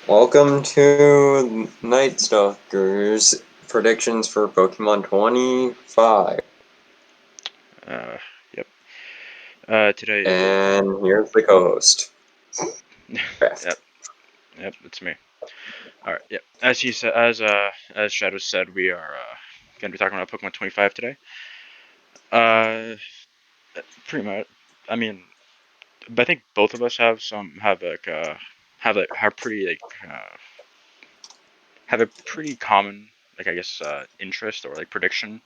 Welcome to Nightstalkers predictions for Pokemon 25. Uh, yep. Today is And here's the co-host. yep, yep, it's me. All right, yep. As he said, as Shadow said, we are gonna be talking about Pokemon 25 today. Uh, pretty much. I mean, but I think both of us have pretty have a pretty common I guess interest or prediction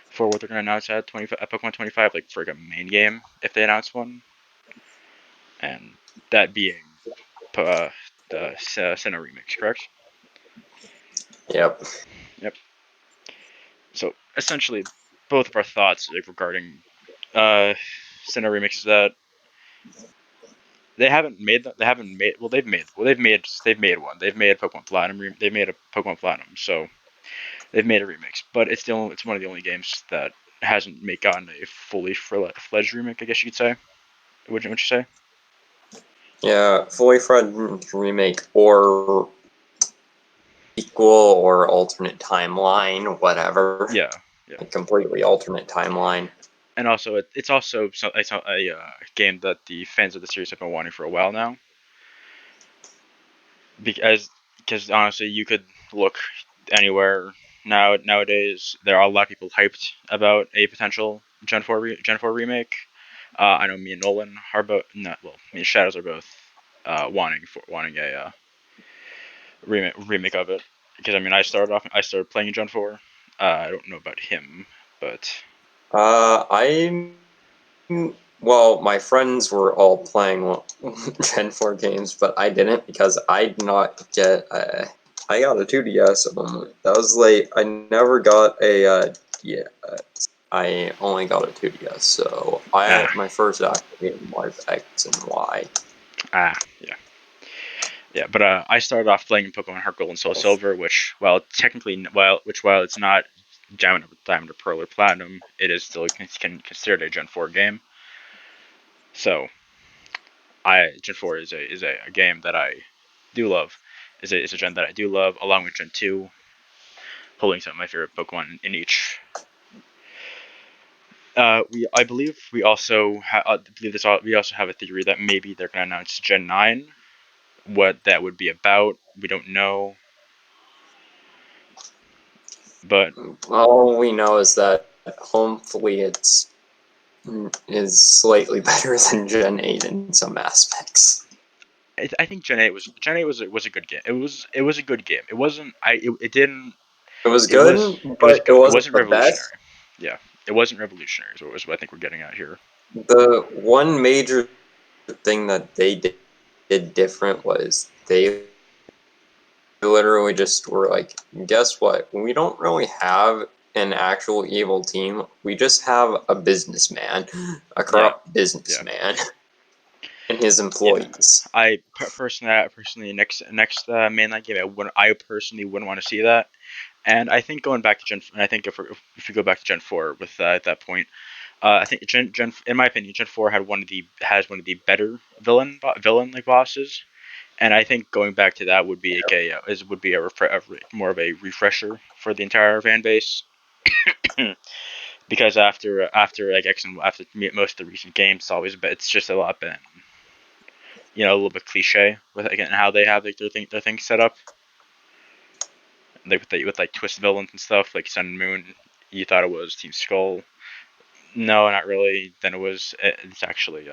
for what they're gonna announce at Pokemon 25, like for a main game if they announce one, and that being uh, the Sinnoh remix, correct? Yep. Yep. So essentially, both of our thoughts regarding uh, Sinnoh remix is that they haven't made them. They haven't made. They've made one. They've made Pokemon Platinum. They've made a Pokemon Platinum. So they've made a remix, but it's one of the only games that hasn't gotten a fully fledged remake. I guess you could say. Would you say? Yeah, fully fledged remake or equal or alternate timeline, whatever. Yeah. Yeah. A completely alternate timeline. And also, it's also a game that the fans of the series have been wanting for a while now. Because honestly, you could look anywhere nowadays. There are a lot of people hyped about a potential Gen 4 remake. I know me and Nolan are both not well. Me and Shadows are both wanting a remake of it. Because I mean, I started playing Gen 4. I don't know about him, but I'm well, my friends were all playing Gen 4 games, but I didn't because I did not get. I got a 2DS only. That was late. I never got a. Yeah, I only got a 2DS, so ah my first actual game was X and Y. yeah. Yeah, but I started off playing Pokemon Heart Gold and Soul Silver, which while it's not Diamond or Pearl or Platinum, it is still considered a Gen 4 game. So Gen 4 a game that I do love. Is a gen that I do love, along with Gen 2, holding some of my favorite Pokemon in each. I believe we also have a theory that maybe they're gonna announce Gen 9. What that would be about, we don't know. But All we know is that hopefully it's is slightly better than Gen 8 in some aspects. I think Gen 8 was a good game. It was a good game. It wasn't it didn't It was it was good, it was but it good. It wasn't wasn't the best. revolutionary. Yeah, it wasn't revolutionary. Is what I think we're getting at here. The one major thing that they did different was they literally just were like, guess what? We don't really have an actual evil team. We just have a businessman, a Yeah, corrupt yeah, businessman, and his yeah. employees. Personally, next mainline game, I personally wouldn't want to see that. And I think going back to I think if we go back to Gen 4 with at that point, I think in my opinion, Gen 4 has one of the better villain like bosses. And I think going back to that would be would be more of a refresher for the entire fan base. Because after like X and after most of the recent games, it's just a lot been a little bit cliche with again how they have like their things set up, like with like twist villains and stuff like Sun and Moon. You thought it was Team Skull. No, not really. Then it's actually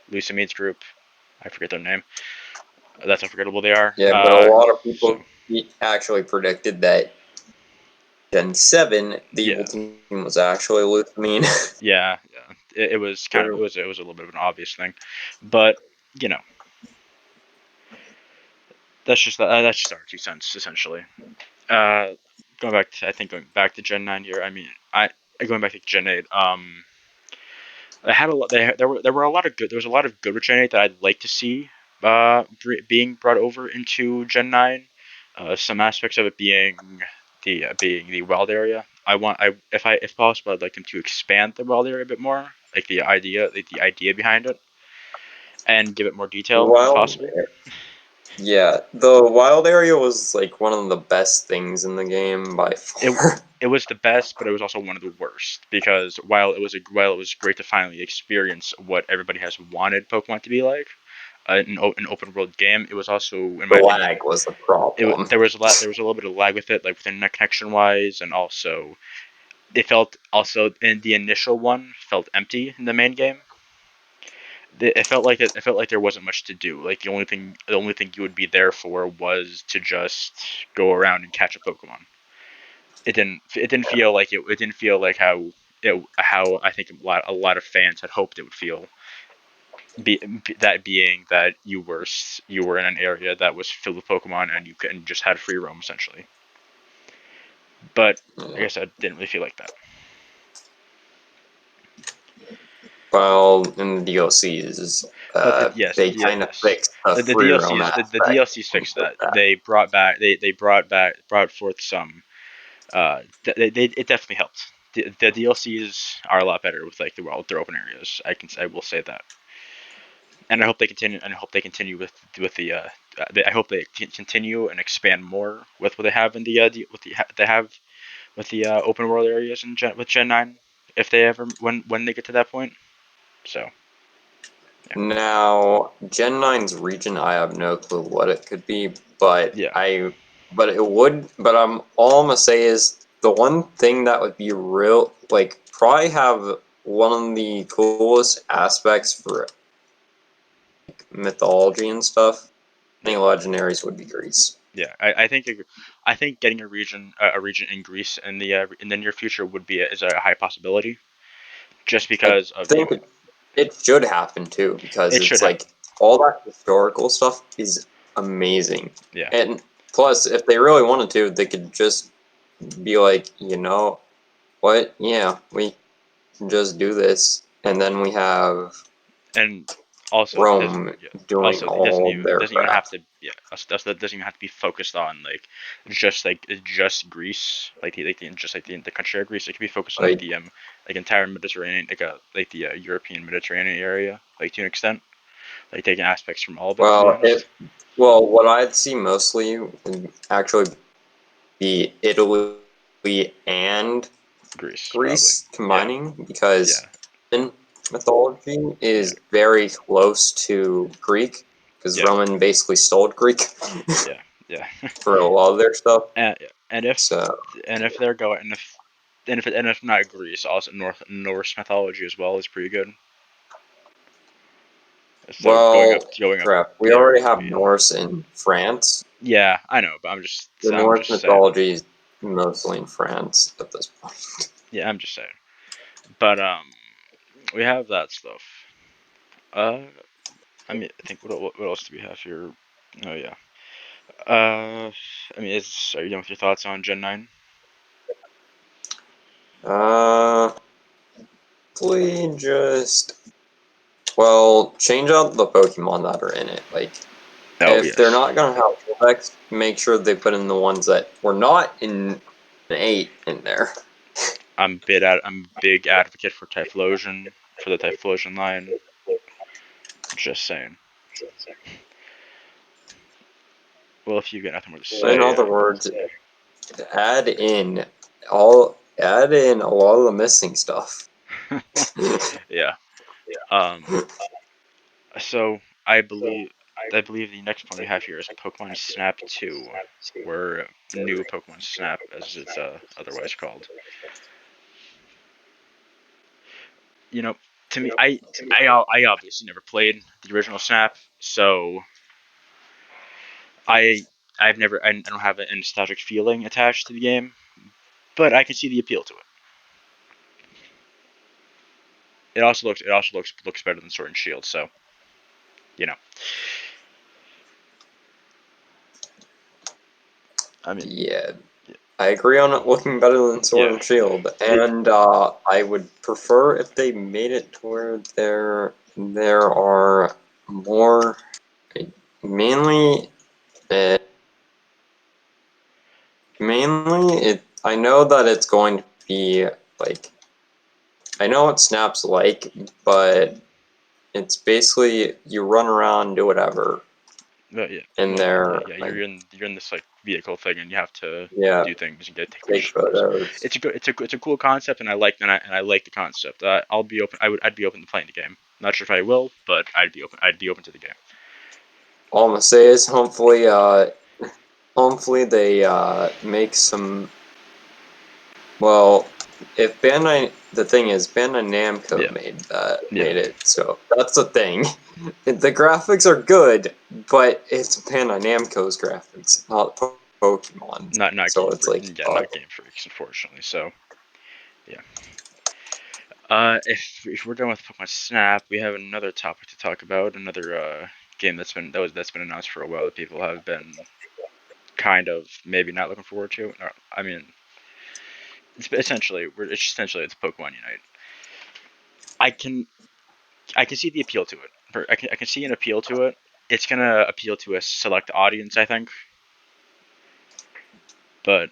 Lucimede's group. I forget their name. That's how forgettable they are. Yeah, but a lot of So people actually predicted that Gen 7, the yeah, evil team was actually Luthmine. yeah. It was kind of it was a little bit of an obvious thing, but you know that's just our 2 cents essentially. Uh, going back to Gen 9 here. I mean, going back to Gen 8. I had a lot. There were a lot of good. There was a lot of good with Gen 8 that I'd like to see being brought over into Gen 9. Some aspects of it being the wild area. If possible, I'd like them to expand the wild area a bit more, like the idea behind it, and give it more detail if Well, possible. Yeah, the wild area was like one of the best things in the game by It far. it was the best, but it was also one of the worst because while it was great to finally experience what everybody has wanted Pokemon to be like, an open world game, it was also, in The my opinion, lag was the problem. there was a little bit of lag with it, like within connection wise, and also it felt also in the initial one felt empty in the main game. It felt like there wasn't much to do. Like the only thing you would be there for was to just go around and catch a Pokemon. It didn't feel like it didn't feel like how I think a lot of fans had hoped it would feel. That being that you were in an area that was filled with Pokemon and you can just had free roam essentially. But like I Yeah. said, didn't really feel like that. Well, in the DLCs, But yes, they kind of yes, fixed the free roam the aspect DLCs fixed with that. that. They brought forth some. It definitely helped. The DLCs are a lot better with like their open areas. I will say that, and I hope they continue. And I hope they continue with the. I hope they continue and expand more with what they have in they have with the open world areas in with Gen 9, if they ever when they get to that point. So yeah, Now, Gen 9's region, I have no clue what it could be, but yeah, all I'm gonna say is the one thing that would be real, like, probably have one of the coolest aspects for mythology and stuff. I yeah, think legendaries would be Greece. yeah. I think getting a region in Greece in the near future would be is a high possibility, just I because of think it should happen too, because it should it's happen. like all that historical stuff is amazing. Yeah, And plus, if they really wanted to, they could just be like, you know what? Yeah, we can just do this. And then we have and also it doesn't. Rome Yeah. doing Also, all it their doesn't even crap. have to. Yeah, that doesn't even have to be focused on just Greece, just like the country of Greece. It could be focused on Like, like entire Mediterranean, like the European Mediterranean area, like to an extent, like taking aspects from all of it. To be well, honest, what I'd see mostly would actually be Italy and Greece probably. Greece Yeah, combining, because yeah, Roman mythology yeah, is very close to Greek, because yeah, Roman basically stole Greek yeah, yeah. for a lot of their stuff. And So, if they're going and if not Greece, also Norse mythology as well is pretty good. So well, going up crap. We there already would have be. Norse in France. Yeah, I know, but The I'm Norse just saying. mythology is mostly in France at this point. Yeah, I'm just saying. But we have that stuff. Uh, I mean, I think what else do we have here? Oh yeah. I mean, are you done with your thoughts on Gen 9? Uh, Probably just, well, change out the Pokemon that are in it. Like, Oh if they're yes. not gonna have Vulpix, make sure they put in the ones that were not in 8 in there. I'm a big advocate for Typhlosion for the Typhlosion line. Just saying. Well, if you've got nothing more to In say, other words, add in add in a lot of the missing stuff. yeah. Um. So I believe the next one we have here is Pokemon Snap 2, or New Pokemon Snap as it's otherwise called. You know, to me, I obviously never played the original Snap, so I I don't have a nostalgic feeling attached to the game, but I can see the appeal to it. It also looks better than Sword and Shield, so you know. I mean, Yeah, I agree on it looking better than Sword yeah, and Shield, it and I would prefer if they made it to where there are more, mainly uh, mainly it. I know that it's going to be like, I know what Snap's like, but it's basically you run around, do whatever. in their you're in this like vehicle thing, and you have to do things and take take photos. It's a cool concept, and I like the concept. I'd be open to playing the game. Not sure if I will, but I'd be open to the game. All I'm gonna say is hopefully they make some. Well, if Bandai, the thing is, Bandai Namco made it, so that's the thing. The graphics are good, but it's Bandai Namco's graphics, not Pokemon. Not so Game it's Freak. like, Not Game Freaks, unfortunately. So yeah. If we're done with Pokemon Snap, we have another topic to talk about. Another game that's been announced for a while that people have been kind of maybe not looking forward to. I mean, it's essentially Pokemon Unite. I can see the appeal to it. I can see an appeal to it. It's gonna appeal to a select audience, I think. But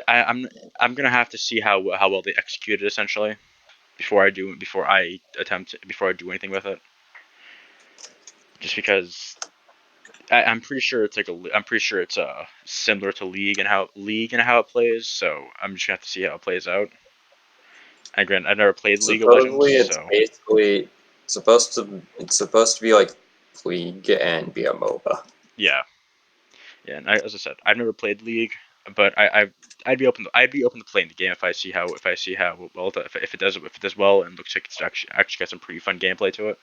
I'm gonna have to see how well they execute it essentially before I do anything with it. Just because I'm pretty sure it's similar to League and how it plays. So I'm just gonna have to see how it plays out. Again, I've never played League of Legends, supposedly it's so basically supposed to be like League and be a MOBA. yeah. And as I said, I've never played League, but I'd be open to playing the game if I see how well if it does well and looks like it's actually got some pretty fun gameplay to it.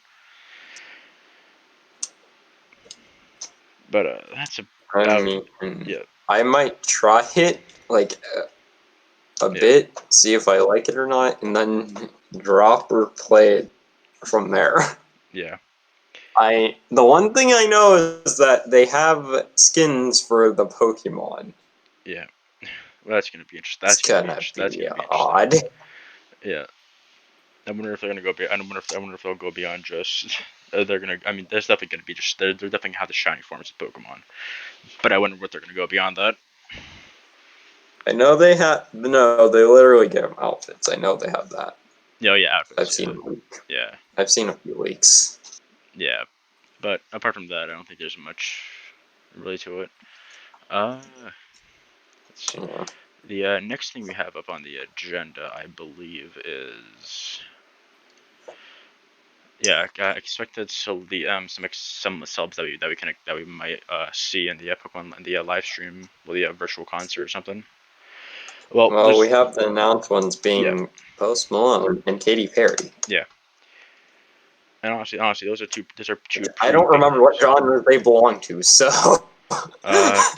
But that's I about mean, yeah. I might try it like a bit, see if I like it or not, and then drop or play it from there. Yeah. The one thing I know is that they have skins for the Pokemon. Yeah. Well, that's gonna be interesting. It's gonna That's be gonna be interesting. odd. Yeah. I wonder if they're gonna go. I wonder if they'll go beyond just. They're gonna. I mean, there's definitely gonna be just. They're definitely gonna have the shiny forms of Pokemon. But I wonder what they're gonna go beyond that. I know they have. No, they literally give them outfits. I know they have that. Oh yeah, I've outfits. seen. Yeah. I've seen a few leaks. Yeah. But apart from that, I don't think there's much really to it. Let's see. Yeah. The next thing we have up on the agenda, I believe, is I expected some subs that we might see in the Pokemon live stream, or the virtual concert or something. Well, we have the announced ones yeah being Post Malone and Katy Perry. yeah, and honestly, those are two I pretty don't big remember what names. genre they belong to, so.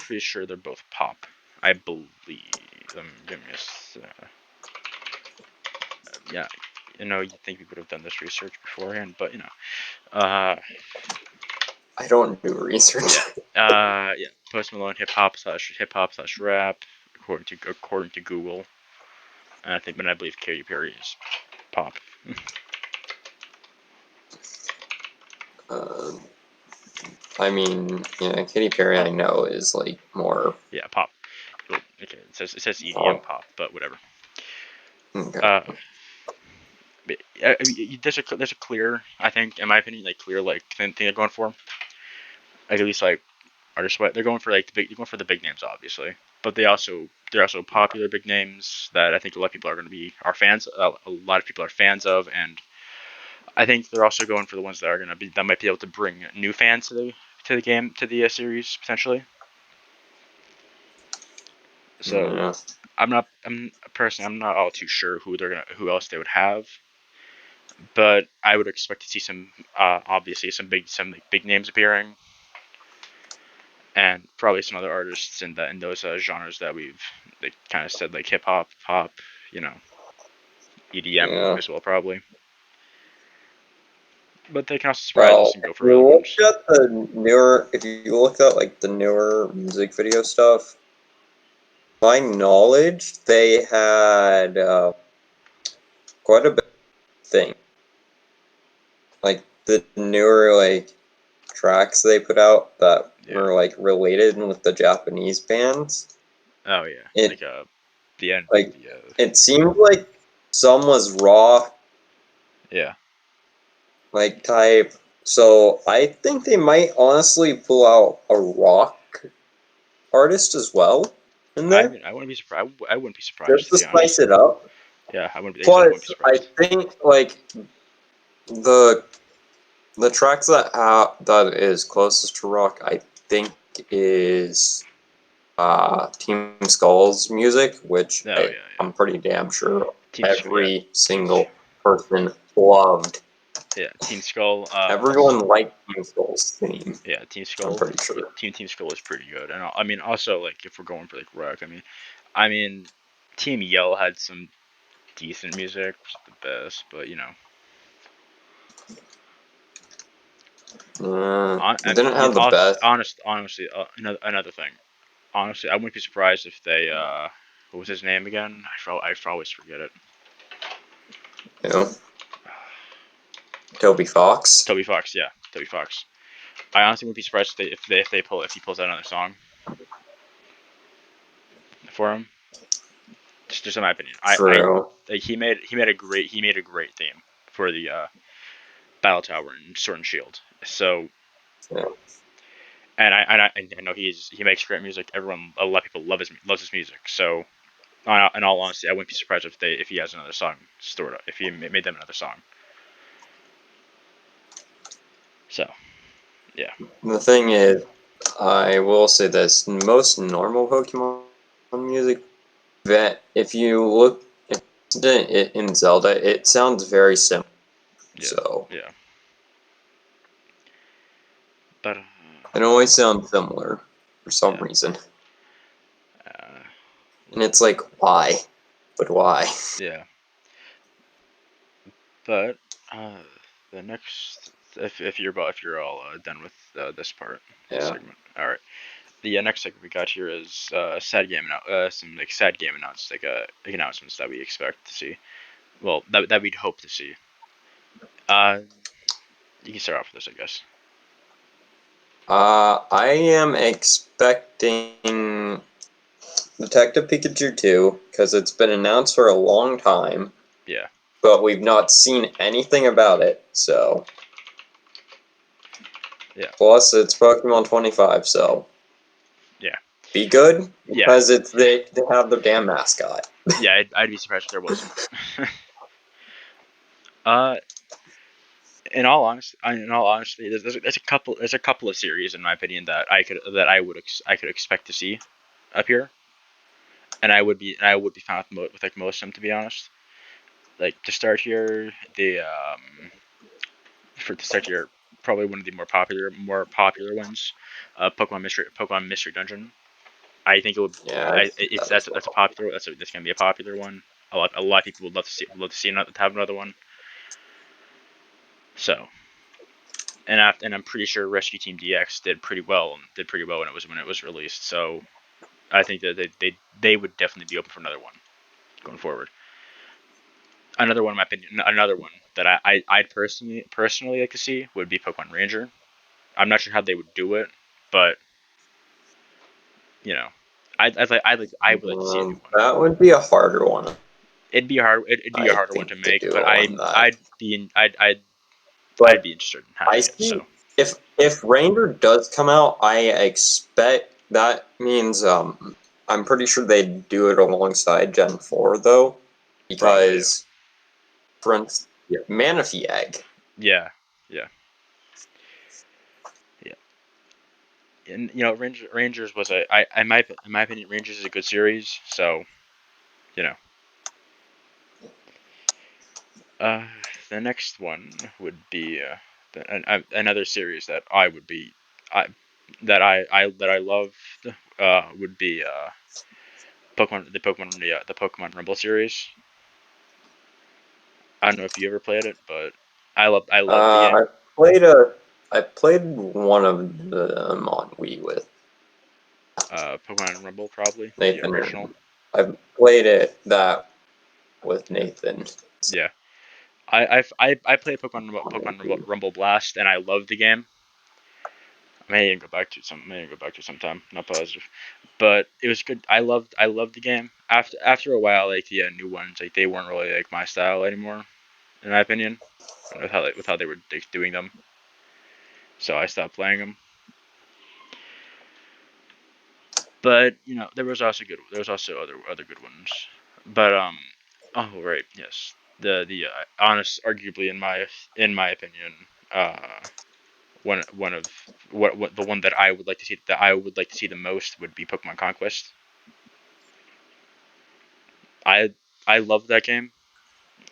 Pretty sure they're both pop. I believe. Give me yeah, you'd think we would have done this research beforehand, but I don't do research. yeah. Post Malone hip hop slash rap, according to Google. And I believe Katy Perry is pop. I mean, yeah, Katy Perry I know is like more. Yeah, pop. Okay, it says EDM Oh, pop, but whatever. okay. Uh, there's a clear, I think, in my opinion, like clear like thing they're going for. Like at least like artist what they're going for they're going for the big names obviously, but they're also popular big names that I think a lot of people are fans. A lot of people are fans of, and I think they're also going for the ones that might be able to bring new fans to the game to the series potentially. So Yeah. I'm not all too sure who else they would have, but I would expect to see some obviously some big names appearing, and probably some other artists in those genres that we've kind of said like hip hop, pop, you know, EDM Yeah. as well probably. But they can also surprise us Well, and go for other ones. if you look at like the newer music video stuff, my knowledge, they had quite a bit of thing. Like the newer like tracks they put out that Yeah. were like related with the Japanese bands. Oh yeah. It The end. like The it seemed like some was raw yeah. like type. So I think they might honestly pull out a rock artist as well in there, I wouldn't be surprised. I wouldn't be surprised, just to to be honest. spice it up. Yeah, I wouldn't. Like I said, I wouldn't be Plus, I surprised. think like the the tracks that is closest to rock, I think is Team Skull's music, which Oh yeah, yeah. I'm pretty damn sure Team Skull. Yeah, every single person loved. yeah. Team Skull. Everyone liked Team Skull's theme. Yeah, Team I'm Skull. pretty sure. Team Skull is pretty good, and I mean also like if we're going for like rock, I mean, Team Yell had some decent music, wasn't the best, but you know, It didn't have the best. honestly, another thing. Honestly, I wouldn't be surprised if they what was his name again? I always forget it. You know, Toby Fox. Toby Fox, yeah, Toby Fox. I honestly wouldn't be surprised if he pulls out another song for him. Just in my opinion, I True. like he made a great theme for the Battle Tower and Sword and Shield. So Yeah. and I know he makes great music. A lot of people loves his music. So in all honesty, I wouldn't be surprised if he has another song stored up, if he made them another song. So yeah, The thing is, I will say this: most normal Pokemon music, that if you look in Zelda, it sounds very similar. yeah, So yeah. But it always sounds similar for some yeah, reason, uh, and it's like, why? But why? yeah. But uh, the next, if you're all done with this part, this Yeah. segment, all right. The next segment we got here is some like sad game announcements that we expect to see. Well, that we'd hope to see. Uh, you can start off with this, I guess. I am expecting Detective Pikachu 2 because it's been announced for a long time, Yeah, but we've not seen anything about it. So yeah, plus it's Pokemon 25, so yeah, be good yeah, because it's they have their damn mascot. yeah. I'd be surprised if there wasn't. uh, in all honesty, there's a couple of series in my opinion I could expect to see up here, and I would be fine with like most of them, to be honest. Like to start here, to start here, probably one of the more popular ones, Pokemon Mystery Dungeon. I think it would. Yeah, I see that as That's a well. popular. That's gonna be a popular one. A lot of people would love to see another, to have another one. So and I'm pretty sure Rescue Team DX did pretty well when it was released. So I think that they would definitely be open for another one going forward. Another one, in my opinion, another one that I'd personally like to see would be Pokemon Ranger. I'm not sure how they would do it, but you know, I would like to see a new one. That would be a harder one, It'd be a I harder one think, to to make, do but on that. I'd But be interested in I having it. see So if Ranger does come out, I expect that means I'm pretty sure they do it alongside Gen 4 though, probably because for instance, yeah, Manaphy Egg. yeah, yeah, yeah. And you know, Rangers was a I in my opinion, Rangers is a good series. So you know, uh, the next one would be another series that I that I loved would be the Pokemon Rumble series. I don't know if you ever played it, but I love the I game. played a I played one of them on Wii with Pokemon Rumble, probably the original. Nathan. I played it that with Nathan. So, Yeah, I played Rumble Blast, and I loved the game. I may even go back to some. May even go back to sometime. Not positive, but it was good. I loved the game. After a while, like the new ones, like they weren't really like my style anymore, in my opinion, with how they were like, doing them. so I stopped playing them. But there was also other good ones. But oh right, yes, the honest, arguably in my opinion, uh, one of what the one that I would like to see the most would be Pokemon Conquest. I I love that game.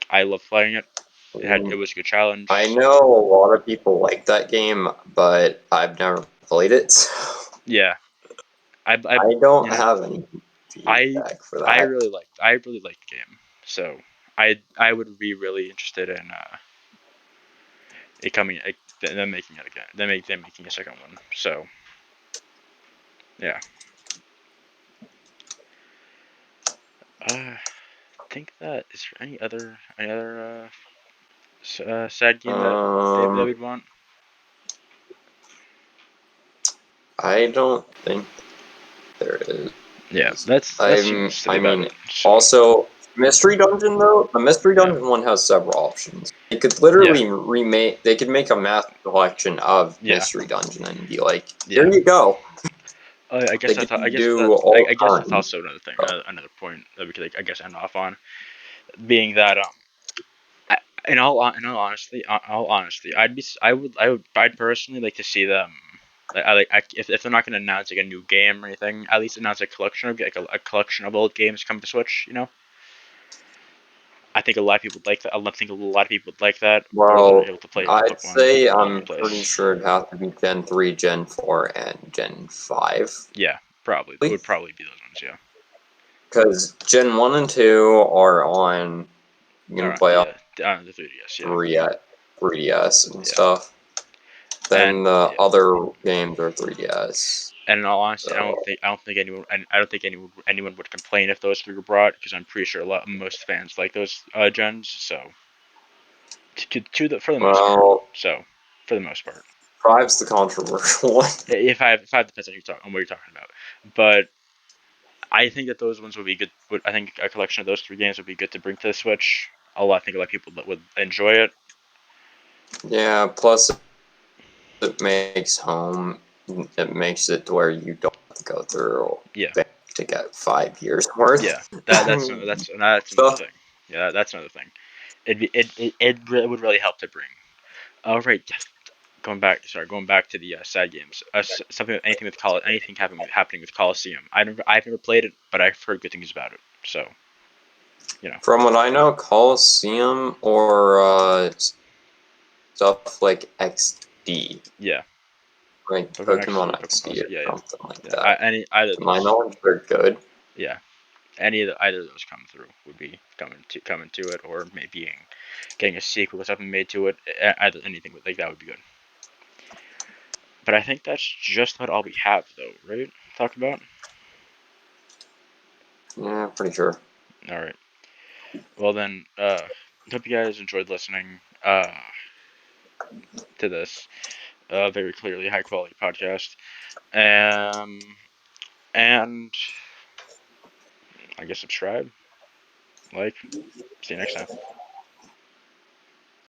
I love playing it. It was a good I challenge. know a lot of people like that game, but I've never played it, so Yeah, I I don't have any I feedback for that. I really liked the game. So I would be really interested in it coming them making it again. Them making a second one. So yeah. I think that is there any other sad game that Um, we'd want? I don't think there is. Yeah, that seems to be I about mean, it. So also Mystery Dungeon though. The Mystery yeah, Dungeon one has several options. They could yeah, literally remake. They could make a master collection of yeah, Mystery Dungeon and be like, "Here yeah. you go." I guess They that's could do all I guess that's kinds. also another thing, another point that we could I guess end off on, being that in all honesty, I'd personally like to see them. If they're not going to announce like a new game or anything, at least announce a collection of a collection of old games coming to Switch. I think a lot of people would like that. I think a lot of people would like that. Or they're Well, able to play I'd Pokemon say all in one I'm pretty place. sure it'd have to be Gen 3, Gen 4, and Gen 5. Yeah, probably it would probably be those ones. Yeah. Because Gen 1 and 2 are on, you All can right. play on Yeah. The 3DS. Yeah. 3DS and Yeah. stuff. And Then the yeah. other games are 3DS. And in all honesty, So, I don't think anyone would complain if those three were brought because I'm pretty sure most fans like those gens. So for the most part. well, So for the most part, 5's the controversial one. if I have depends on what you're talking about, but I think that those ones would be good. I think a collection of those three games would be good to bring to the Switch. I think a lot of people would enjoy it. Yeah, plus it makes home, it makes it to where you don't have to go through Yeah, bank to get 5 years yeah. worth. That's another Stuff. thing. Yeah, that's another thing. It would really help to bring. All right, going back to the side games. Something anything with anything happening with Coliseum. I've never played it, but I've heard good things about it. So From what I know, Coliseum or stuff like XD, yeah, like Pokemon XD Pokemon or Pokemon XD Coliseum. or Yeah, something like yeah. that. Any either of To my those. knowledge, they're good. Yeah, either of those come through would be coming to it, or maybe getting a sequel or something made to it. Either anything like that would be good. But I think that's just about all we have, though, right? Talk about. Yeah, pretty sure. All right. Well then, hope you guys enjoyed listening to this very clearly high quality podcast. And I guess subscribe, like. See you next time.